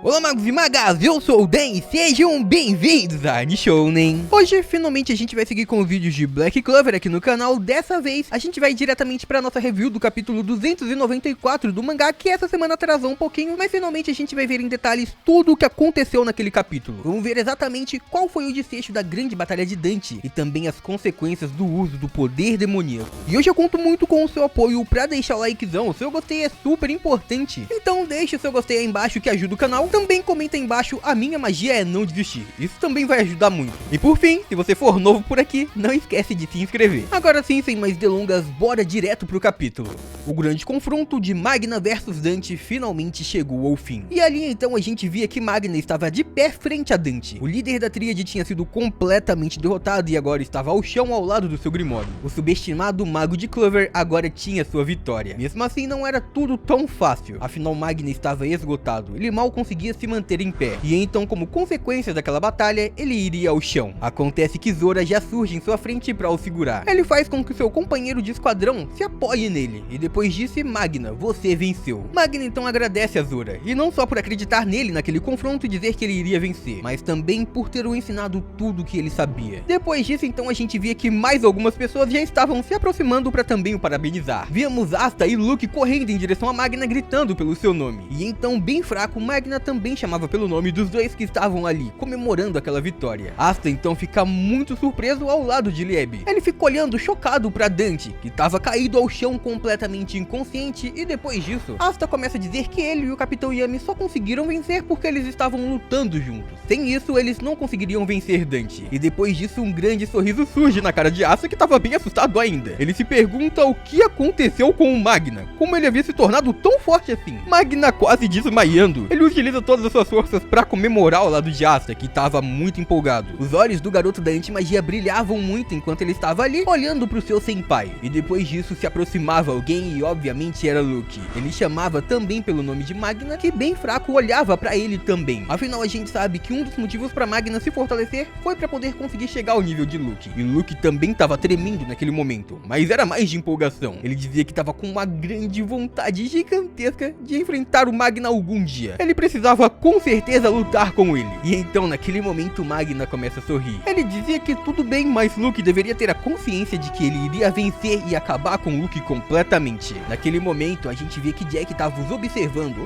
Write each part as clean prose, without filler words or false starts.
Olá magos e magas, eu sou o Dan e sejam bem-vindos a Nishounen. Hoje finalmente a gente vai seguir com os vídeos de Black Clover aqui no canal. Dessa vez a gente vai diretamente para nossa review do capítulo 294 do mangá, que essa semana atrasou um pouquinho, mas finalmente a gente vai ver em detalhes tudo o que aconteceu naquele capítulo. Vamos ver exatamente qual foi o desfecho da grande batalha de Dante e também as consequências do uso do poder demoníaco. E hoje eu conto muito com o seu apoio para deixar o likezão. O seu gostei é super importante, então deixa o seu gostei aí embaixo que ajuda o canal. Também comenta aí embaixo, a minha magia é não desistir, isso também vai ajudar muito. E por fim, se você for novo por aqui, não esquece de se inscrever. Agora sim, sem mais delongas, bora direto pro capítulo. O grande confronto de Magna versus Dante finalmente chegou ao fim. E ali então a gente via que Magna estava de pé frente a Dante. O líder da tríade tinha sido completamente derrotado e agora estava ao chão ao lado do seu Grimório. O subestimado mago de Clover agora tinha sua vitória. Mesmo assim não era tudo tão fácil, afinal Magna estava esgotado, ele mal conseguia se manter em pé, e então como consequência daquela batalha, ele iria ao chão. Acontece que Zora já surge em sua frente para o segurar. Ele faz com que seu companheiro de esquadrão se apoie nele, e depois disse: Magna, você venceu. Magna então agradece a Zora, e não só por acreditar nele naquele confronto e dizer que ele iria vencer, mas também por ter o ensinado tudo que ele sabia. Depois disso então a gente via que mais algumas pessoas já estavam se aproximando para também o parabenizar. Víamos Asta e Luke correndo em direção a Magna gritando pelo seu nome, e então bem fraco Magna também chamava pelo nome dos dois que estavam ali, comemorando aquela vitória. Asta então fica muito surpreso ao lado de Lieb. Ele fica olhando chocado para Dante, que estava caído ao chão completamente inconsciente, e depois disso, Asta começa a dizer que ele e o Capitão Yami só conseguiram vencer porque eles estavam lutando juntos. Sem isso, eles não conseguiriam vencer Dante. E depois disso, um grande sorriso surge na cara de Asta, que estava bem assustado ainda. Ele se pergunta o que aconteceu com o Magna, como ele havia se tornado tão forte assim. Magna quase desmaiando. Ele utiliza todas as suas forças para comemorar ao lado de Asta, que estava muito empolgado. Os olhos do garoto da antimagia brilhavam muito enquanto ele estava ali, olhando para o seu senpai. E depois disso se aproximava alguém e obviamente era Luke. Ele chamava também pelo nome de Magna, que bem fraco olhava para ele também. Afinal a gente sabe que um dos motivos para Magna se fortalecer foi para poder conseguir chegar ao nível de Luke. E Luke também estava tremendo naquele momento, mas era mais de empolgação. Ele dizia que estava com uma grande vontade gigantesca de enfrentar o Magna algum dia. Ele precisava com certeza lutar com ele. E então naquele momento Magna começa a sorrir. Ele dizia que tudo bem, mas Luke deveria ter a consciência de que ele iria vencer e acabar com Luke completamente. Naquele momento a gente via que Jack estava os observando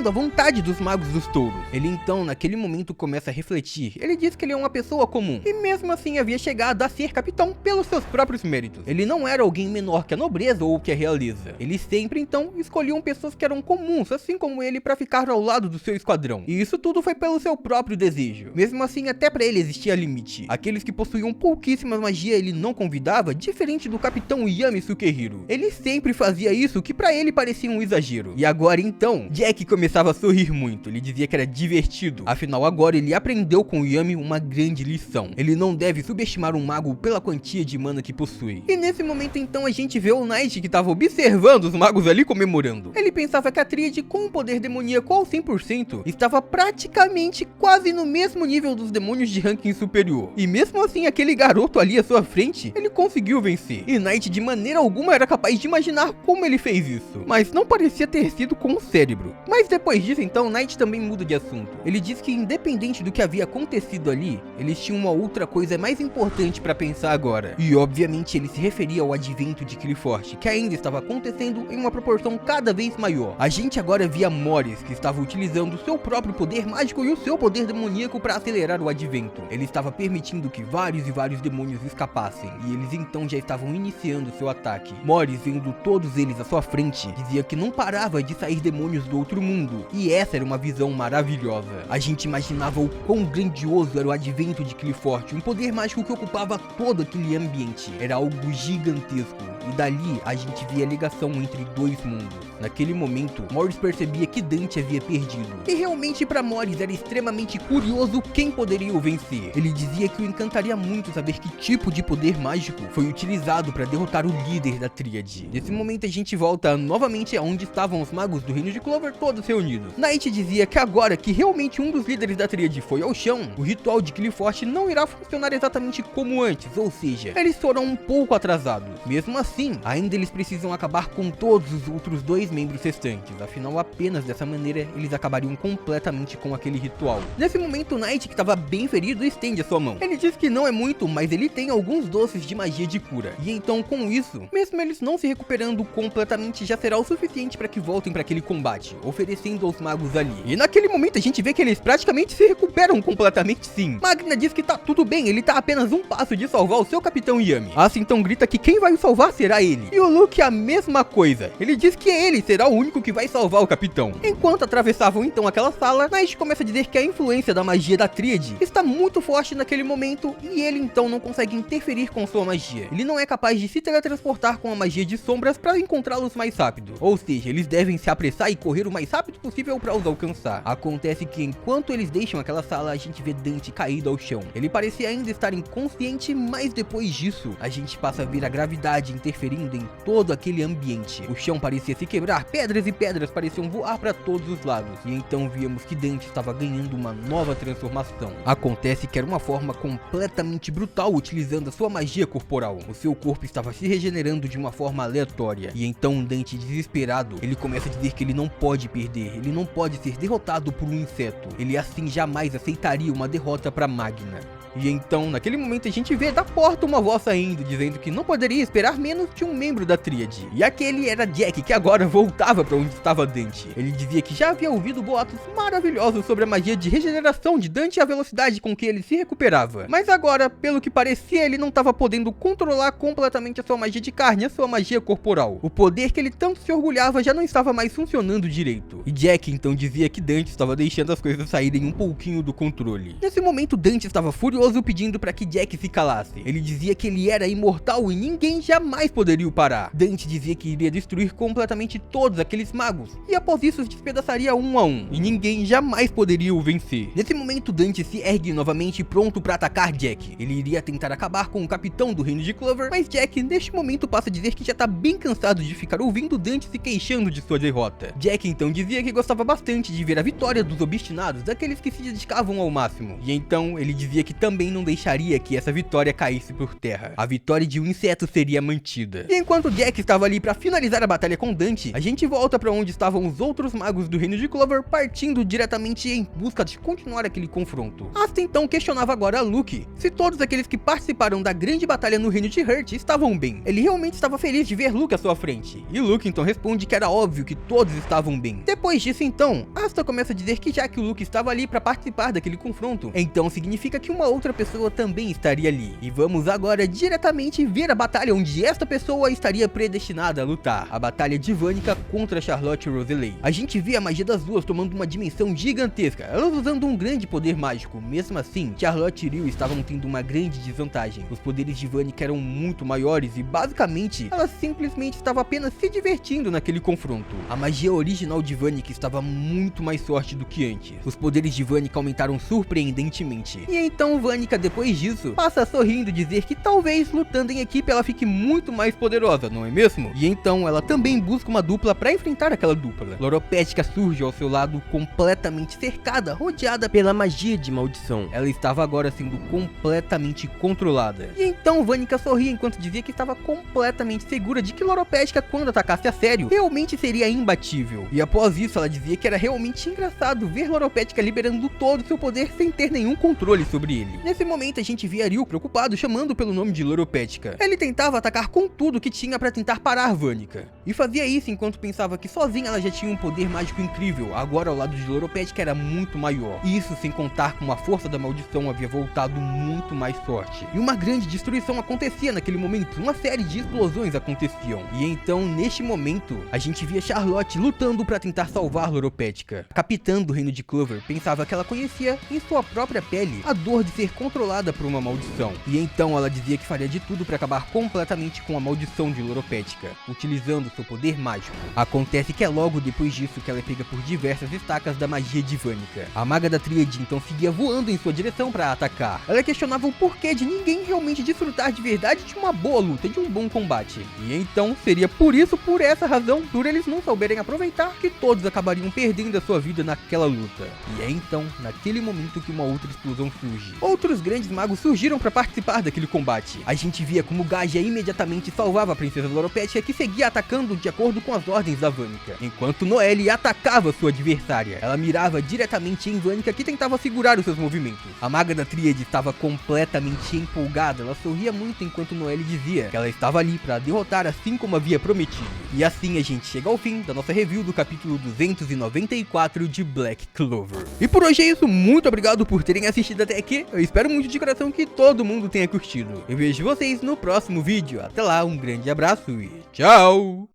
a vontade dos magos dos touros. Ele então naquele momento começa a refletir. Ele diz que ele é uma pessoa comum e mesmo assim havia chegado a ser capitão pelos seus próprios méritos. Ele não era alguém menor que a nobreza ou que a realeza. Eles sempre então escolhiam pessoas que eram comuns, assim como ele, para ficar ao lado do seu esquadrão. E isso tudo foi pelo seu próprio desejo. Mesmo assim, até para ele existia limite. Aqueles que possuíam pouquíssima magia ele não convidava, diferente do capitão Yami Sukehiro. Ele sempre fazia isso, que para ele parecia um exagero. E agora então, Jack começava a sorrir muito. Ele dizia que era divertido. Afinal, agora ele aprendeu com Yami uma grande lição. Ele não deve subestimar um mago pela quantia de mana que possui. E nesse momento então a gente vê o Knight, que estava observando os magos ali comemorando. Ele pensava que a tríade com o poder demoníaco ao 100% estava praticamente quase no mesmo nível dos demônios de ranking superior. E mesmo assim aquele garoto ali à sua frente, ele conseguiu vencer. E Knight de maneira alguma era capaz de imaginar como ele fez isso. Mas não parecia ter sido com o cérebro. Mas depois disso então Knight também muda de assunto. Ele diz que independente do que havia acontecido ali, eles tinham uma outra coisa mais importante para pensar agora. E obviamente ele se referia ao advento de Qliphort, que ainda estava acontecendo em uma proporção cada vez maior. A gente agora via Morris, que estava utilizando seu próprio poder mágico e o seu poder demoníaco para acelerar o advento. Ele estava permitindo que vários e vários demônios escapassem, e eles então já estavam iniciando seu ataque. Morris, vendo todos eles à sua frente, dizia que não parava de sair demônios do outro mundo, e essa era uma visão maravilhosa. A gente imaginava o quão grandioso era o advento de Qliphort, um poder mágico que ocupava todo aquele ambiente. Era algo gigantesco, e dali a gente via a ligação entre dois mundos. Naquele momento, Morris percebia que Dante havia perdido, e realmente para Morris era extremamente curioso quem poderia o vencer. Ele dizia que o encantaria muito saber que tipo de poder mágico foi utilizado para derrotar o líder da tríade. Nesse momento a gente volta novamente aonde estavam os magos do reino de Clover todos reunidos. Knight dizia que agora que realmente um dos líderes da tríade foi ao chão, o ritual de Qliphort não irá funcionar exatamente como antes, ou seja, eles foram um pouco atrasados. Mesmo assim, assim, ainda eles precisam acabar com todos os outros 2 membros restantes, afinal apenas dessa maneira eles acabariam completamente com aquele ritual. Nesse momento o Knight, que estava bem ferido, estende a sua mão. Ele diz que não é muito, mas ele tem alguns doces de magia de cura, e então com isso, mesmo eles não se recuperando completamente, já será o suficiente para que voltem para aquele combate, oferecendo aos magos ali. E naquele momento a gente vê que eles praticamente se recuperam completamente sim. Magna diz que tá tudo bem, ele tá a apenas um passo de salvar o seu capitão Yami. Asa então grita que quem vai o salvar será ele. E o Luke a mesma coisa. Ele diz que ele será o único que vai salvar o capitão. Enquanto atravessavam então aquela sala, Knight começa a dizer que a influência da magia da Tríade está muito forte naquele momento e ele então não consegue interferir com sua magia. Ele não é capaz de se teletransportar com a magia de sombras para encontrá-los mais rápido. Ou seja, eles devem se apressar e correr o mais rápido possível para os alcançar. Acontece que enquanto eles deixam aquela sala, a gente vê Dante caído ao chão. Ele parecia ainda estar inconsciente, mas depois disso, a gente passa a ver a gravidade interferindo em todo aquele ambiente. O chão parecia se quebrar, pedras e pedras pareciam voar para todos os lados. E então víamos que Dante estava ganhando uma nova transformação. Acontece que era uma forma completamente brutal utilizando a sua magia corporal. O seu corpo estava se regenerando de uma forma aleatória. E então Dante, desesperado, ele começa a dizer que ele não pode perder, ele não pode ser derrotado por um inseto. Ele assim jamais aceitaria uma derrota para Magna. E então, naquele momento, a gente vê da porta uma voz saindo, dizendo que não poderia esperar menos de um membro da Tríade. E aquele era Jack, que agora voltava para onde estava Dante. Ele dizia que já havia ouvido boatos maravilhosos sobre a magia de regeneração de Dante e a velocidade com que ele se recuperava. Mas agora, pelo que parecia, ele não estava podendo controlar completamente a sua magia de carne, a sua magia corporal. O poder que ele tanto se orgulhava já não estava mais funcionando direito. E Jack então dizia que Dante estava deixando as coisas saírem um pouquinho do controle. Nesse momento, Dante estava furioso, pedindo para que Jack se calasse. Ele dizia que ele era imortal e ninguém jamais poderia o parar. Dante dizia que iria destruir completamente todos aqueles magos, e após isso os despedaçaria um a um, e ninguém jamais poderia o vencer. Nesse momento, Dante se ergue novamente, pronto para atacar Jack. Ele iria tentar acabar com o capitão do reino de Clover, mas Jack neste momento passa a dizer que já tá bem cansado de ficar ouvindo Dante se queixando de sua derrota. Jack então dizia que gostava bastante de ver a vitória dos obstinados, daqueles que se dedicavam ao máximo, e então ele dizia que também não deixaria que essa vitória caísse por terra. A vitória de um inseto seria mantida. E enquanto Jack estava ali para finalizar a batalha com Dante, a gente volta para onde estavam os outros magos do reino de Clover, partindo diretamente em busca de continuar aquele confronto. Asta então questionava agora a Luke se todos aqueles que participaram da grande batalha no reino de Hurt estavam bem. Ele realmente estava feliz de ver Luke à sua frente. E Luke então responde que era óbvio que todos estavam bem. Depois disso então, Asta começa a dizer que já que o Luke estava ali para participar daquele confronto, então significa que uma outra pessoa também estaria ali. E vamos agora diretamente ver a batalha onde esta pessoa estaria predestinada a lutar. A batalha de Vanica contra Charlotte e Rosalie. A gente vê a magia das duas tomando uma dimensão gigantesca, elas usando um grande poder mágico. Mesmo assim, Charlotte e Ryu estavam tendo uma grande desvantagem. Os poderes de Vanica eram muito maiores e basicamente, ela simplesmente estava apenas se divertindo naquele confronto. A magia original de Vanica estava muito mais forte do que antes. Os poderes de Vanica aumentaram surpreendentemente. E então Vanica, depois disso, passa sorrindo dizer que talvez lutando em equipe ela fique muito mais poderosa, não é mesmo? E então ela também busca uma dupla para enfrentar aquela dupla. Loropetka surge ao seu lado completamente cercada, rodeada pela magia de maldição. Ela estava agora sendo completamente controlada. E então Vanica sorria enquanto dizia que estava completamente segura de que Loropetka, quando atacasse a sério, realmente seria imbatível. E após isso ela dizia que era realmente engraçado ver Loropetka liberando todo o seu poder sem ter nenhum controle sobre ele. Nesse momento a gente via Ryu preocupado chamando pelo nome de Loropetka. Ele tentava atacar com tudo que tinha para tentar parar Vanica. E fazia isso enquanto pensava que sozinha ela já tinha um poder mágico incrível, agora ao lado de Loropetka era muito maior. E isso sem contar com a força da maldição havia voltado muito mais forte. E uma grande destruição acontecia naquele momento, uma série de explosões aconteciam. E então neste momento a gente via Charlotte lutando para tentar salvar Loropetka. A capitã do reino de Clover pensava que ela conhecia em sua própria pele a dor de ser controlada por uma maldição. E então ela dizia que faria de tudo para acabar completamente com a maldição de Loropetka, utilizando seu poder mágico. Acontece que é logo depois disso que ela é pega por diversas estacas da magia de Vanica. A maga da Tríade então seguia voando em sua direção para atacar. Ela questionava o porquê de ninguém realmente desfrutar de verdade de uma boa luta, de um bom combate. E então seria por essa razão, por eles não souberem aproveitar, que todos acabariam perdendo a sua vida naquela luta. E é então, naquele momento que uma outra explosão surge. Ou outros grandes magos surgiram para participar daquele combate. A gente via como Gaia imediatamente salvava a princesa Loropecia, que seguia atacando de acordo com as ordens da Vanica, enquanto Noelle atacava sua adversária. Ela mirava diretamente em Vanica, que tentava segurar os seus movimentos. A maga da Tríade estava completamente empolgada, ela sorria muito enquanto Noelle dizia que ela estava ali para derrotar assim como havia prometido. E assim a gente chega ao fim da nossa review do capítulo 294 de Black Clover. E por hoje é isso, muito obrigado por terem assistido até aqui, eu espero muito de coração que todo mundo tenha curtido. Eu vejo vocês no próximo vídeo, até lá, um grande abraço e tchau!